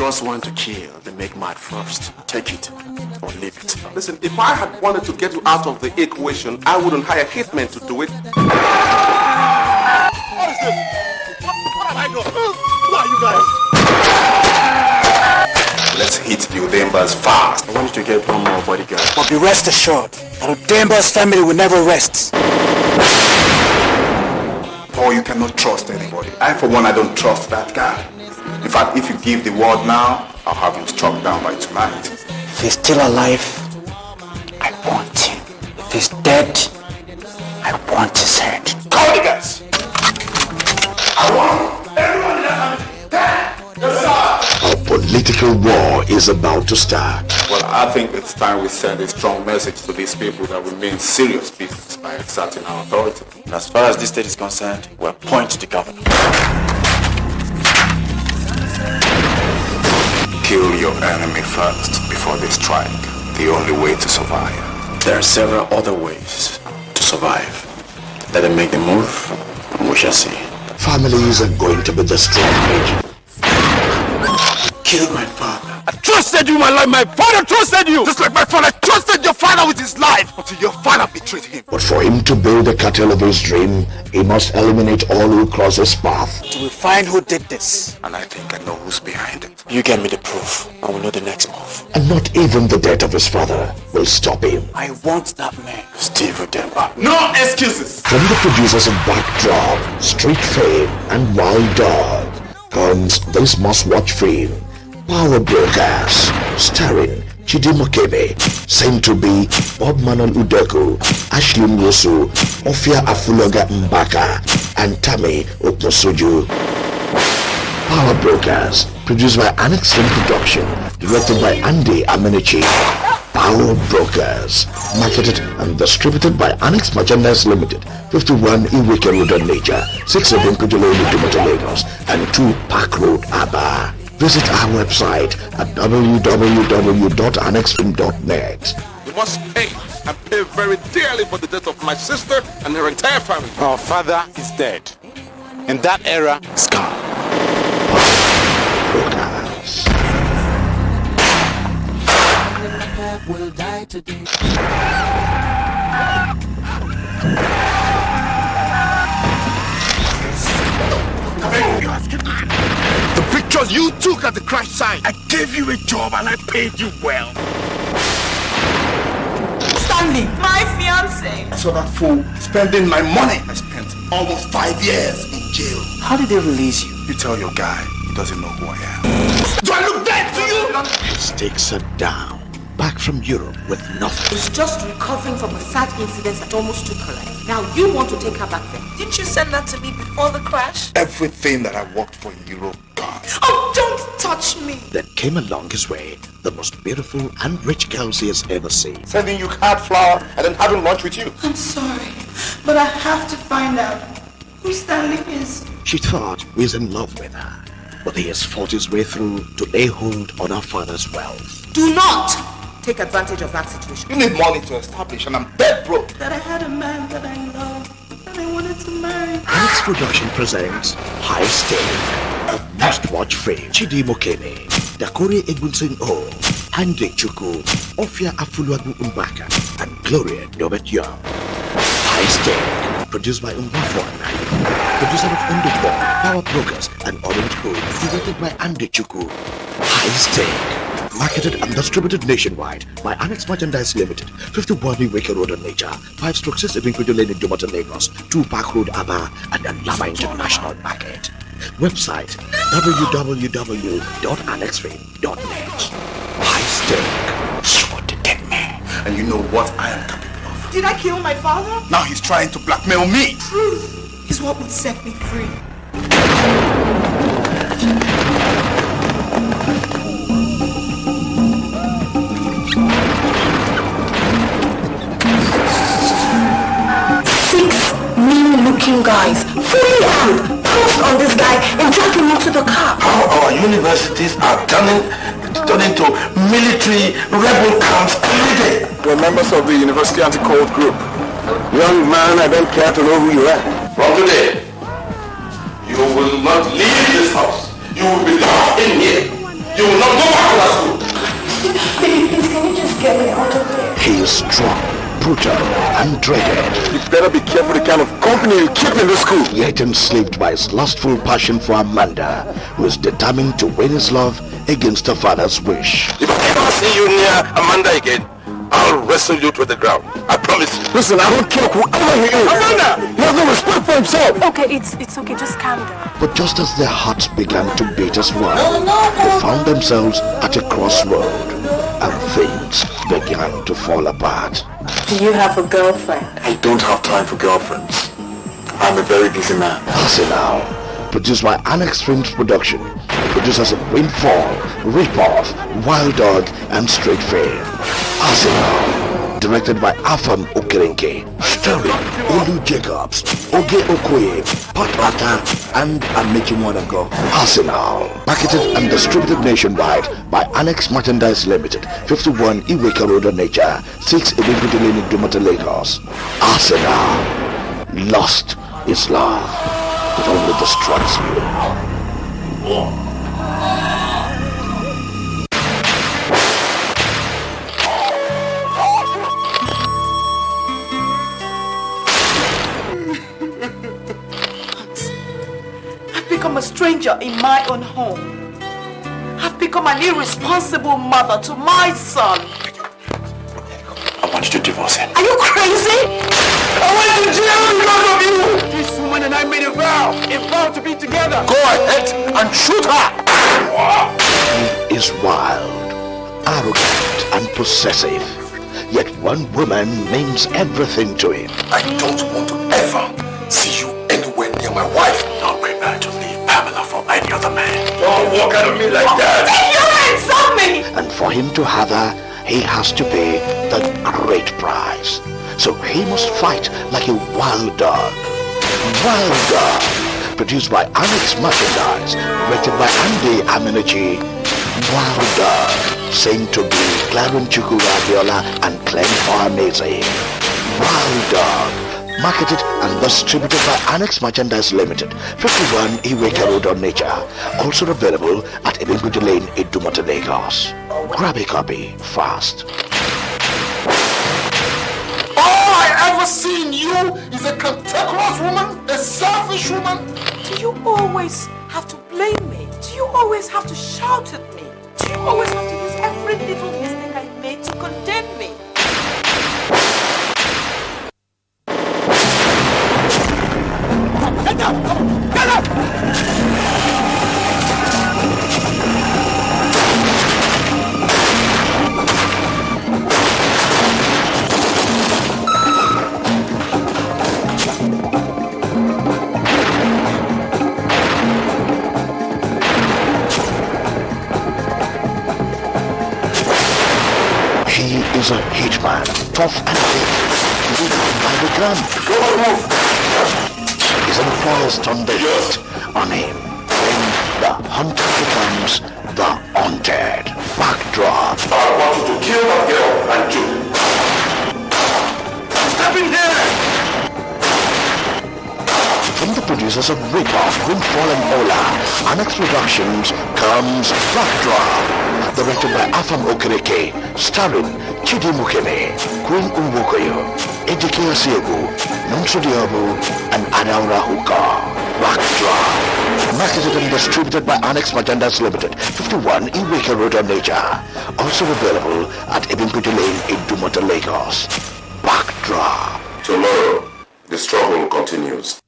trust one to kill, they make mad first. Take it or leave it. Listen, if I had wanted to get you out of the equation, I wouldn't hire hitmen to do it. What is this? What have I done? Who are you guys? Let's hit the Udembas fast. I want you to get one more bodyguard. But be rest assured that Udemba's family will never rest. Or you cannot trust anybody. I, for one, I don't trust that guy. In fact, if you give the word now, I'll have him struck down by tonight. If he's still alive, I want him. If he's dead, I want his head. Call the guys! I want everyone in that dead! Yes, sir! A political war is about to start. Well, I think it's time we send a strong message to these people that we mean serious business by exerting our authority. And as far as this state is concerned, we'll point to the governor. Kill your enemy first before they strike. The only way to survive. There are several other ways to survive. Let them make the move, and we shall see. Families are going to be destroyed. Kill my father. I trusted you, my life. My father trusted you. Just like my father trusted your father with his life until your father betrayed him. But for him to build the cattle of his dream, he must eliminate all who cross his path. Till we find who did this. And I think I know who's behind it. You get me the proof, and we'll know the next move. And not even the death of his father will stop him. I want that man. Steve Udemba. No excuses. From the producers of Backdrop, Street Fame, and Wild Dog comes this must-watch film, Power Brokers, starring Chidi Mokebe, said to be Bob Manuel Udeku, Ashley Mwosu, Ofia Afuloga Mbaka, and Tami Okmosuju. Power Brokers, produced by Annex Production, directed by Andy Amenichi. Power Brokers, marketed and distributed by Annex Merchandise Limited, 51 Iweke Road, Nature, 6 of Nkujuleni, Dumota, Lagos, and 2 Park Road, Aba. Visit our website at www.annexfilm.net. You must pay and pay very dearly for the death of my sister and her entire family. Our father is dead. In that era, It's gone. Brokers. Will die today. The pictures you took at the crash site. I gave you a job and I paid you well. Stanley, my fiance. I saw that fool spending my money. I spent almost 5 years in jail. How did they release you? You tell your guy he doesn't know who I am. Do I look dead to you? His stakes are down. Back from Europe with nothing. She's just recovering from a sad incident that almost took her life. Now you want to take her back there. Didn't you send that to me before the crash? Everything that I worked for in Europe gone. Oh, don't touch me. Then came along his way the most beautiful and rich girls he has ever seen. Sending you card flour and then having lunch with you. I'm sorry, but I have to find out who Stanley is. She thought he was in love with her, but he has fought his way through to lay hold on her father's wealth. Do not take advantage of that situation. You need money to establish and I'm dead broke. That I had a man that I loved and I wanted to marry. Annex Production presents High Stake, a must-watch film. Chidi Mokebe, Dakore Egwunsing O, Hande Chuku, Ofia Afuluagu Mbaka, and Gloria Dobet Young. High Stake, produced by Umbafon, producer of Underborn, Power Brokers, and Orange Hood, directed by Andy Chuku. High Stake, marketed and distributed nationwide by Annex Merchandise Limited, 51 Iweke Road, Nature, 5/6 Ibinkwejo Lane, Dumota, Lagos, 2 Park Road, Aba, and Alaba International Market. Website www.annexfilm.net. High Stake, sure to get me. And you know what I am capable of. Did I kill my father? Now he's trying to blackmail me. Truth is what would set me free. Looking guys, fully armed, pounced on this guy and dragged him into the car. How our universities are turning to military rebel camps every day. We're members of the University Anti-Cold Group. Young man, I don't care to know who you are. From today, you will not leave this house. You will be locked in here. You will not go back to that school. Please, can you just get me out of here? He is strong, brutal, and dreaded. You better be careful the kind of company you keep in this school. Yet enslaved by his lustful passion for Amanda, who is determined to win his love against her father's wish. If I ever see you near Amanda again, I'll wrestle you to the ground. I promise. Listen, I don't care whoever he is. Amanda! He has no respect for himself. Okay, it's okay. Just calm down. But just as their hearts began to beat as one, they found themselves at a crossroad, and things began to fall apart. Do you have a girlfriend? I don't have time for girlfriends. I'm a very busy man. Arsenal, produced by Annex Films Production, produces Windfall, Ripoff, Wild Dog, and Straight Fame. Arsenal, directed by Afam Okerenke, starring Olu Jacobs, Oge Okoye, Pat Ata, and Amechi Mwanago. Arsenal, marketed and distributed nationwide by Annex Merchandise Limited, 51 Iweka Road, Nature, 6 Ebimbudu Lane, Dumota, Lagos. Arsenal, lost is love. It only destroys you. I've become a stranger in my own home. I've become an irresponsible mother to my son. I want you to divorce him. Are you crazy? I went to jail because of you! This woman and I made a vow to be together. Go ahead and shoot her! He is wild, arrogant, and possessive. Yet one woman means everything to him. I don't want to ever see you anywhere near my wife. Not prepared to leave Pamela for any other man. Don't walk out of me like that! Take your hands off me! And for him to have her, he has to pay the great price. So he must fight like a wild dog. Wild Dog, produced by Annex Merchandise, directed by Andy Aminucci. Wild Dog, same to be Clarence Chukwu Abiola and Clem Farnese. Wild Dog, marketed and distributed by Annex Merchandise Limited, 51 Iweka Road, Nature. Also available at Ebimbudu Lane, Idumota, Lagos. Grab a copy fast. All I ever see in you is a cantankerous woman, a selfish woman. Do you always have to blame me? Do you always have to shout at me? Do you always have to use every little mistake I made to condemn me? Get up! Come on! Get up! He is a hitman, tough and big, by the gun. His employers turn the heat on him. Then the hunter becomes the haunted. Backdrop. I want you to kill that girl and you. Step in here! From the producers of Ripoff, Windfall and Ola, Annex Productions comes Backdrop. Directed by Afam Okereke, starring Chidi Mukene, Queen Umwokoyo, Ejike Asiegu, Nonso Diobu, and Adaura Huka. Backdrop. Marketed and distributed by Annex Merchandise Limited, 51 Iweka Road, Nature. Also available at Ebimbudu Lane, Idumota, Lagos. Backdrop. Tomorrow, the struggle continues.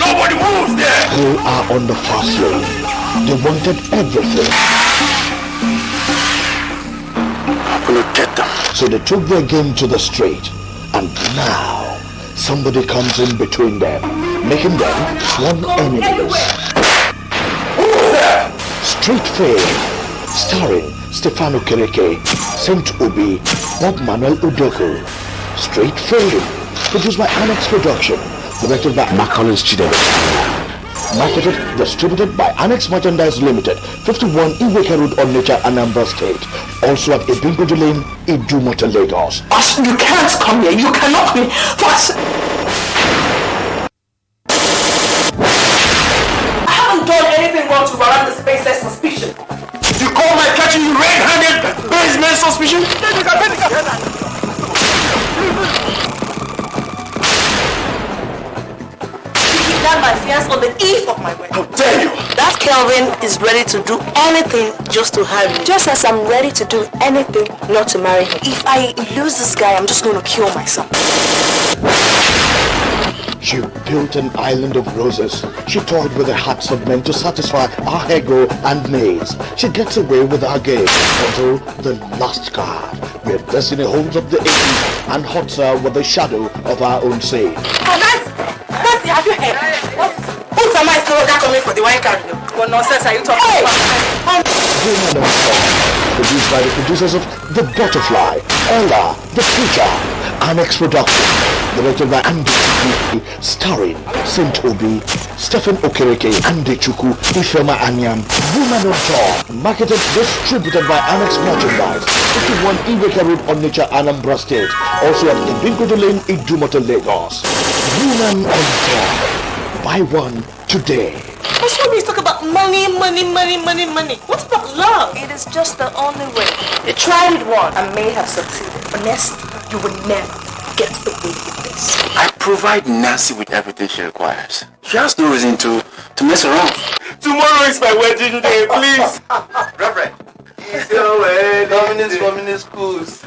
Nobody moves there! They are on the fast lane. They wanted everything. I'm gonna get them. So they took their game to the street. And now, somebody comes in between them, making them sworn enemies. Who's there? Street Fame, starring Stefano Kereke, Saint Obi, Bob Manuel Udoku. Street Fame, produced by Annex Production, directed by Macaulay Chidebe. Marketed, distributed by Annex Merchandise Limited, 51 Iweka Road, Onitsha, Anambra State. Also at Ibingodo Lane, Idumota, Lagos. You can't come here. You cannot be. I haven't done anything wrong to warrant the spaceless suspicion. You call my catching you red-handed basement suspicion? My fiance on the eve of my wedding. How dare you! That Kelvin is ready to do anything just to have me. Just as I'm ready to do anything not to marry him. If I lose this guy, I'm just going to kill myself. She built an island of roses. She toyed with the hearts of men to satisfy our ego and needs. She gets away with our game until the last card, where destiny holds up the 80s and haunts her with the shadow of our own sea. Have you heard? Who's am I still that coming for the wine card? What nonsense are you talking about? Woman on Top, produced by the producers of The Butterfly, Ella, The Preacher, Annex Production, directed by Andy Chuku, starring Saint Obi, Stephen Okereke, Andy Chuku, Ifema Anyam. Woman on Top, marketed, distributed by Annex Merchandise, 51 Iweka Road, Onitsha, Anambra State. Also at Ibingodo Lane, Idumota, Lagos. Woman on Top, buy one today. What's wrong with you talk about money? What about love? It is just the only way. You tried it once and may have succeeded. But next, you will never get away with this. I provide Nancy with everything she requires. She has no reason to mess around. Tomorrow is my wedding day, please. Reverend, it's your wedding. Feminist schools.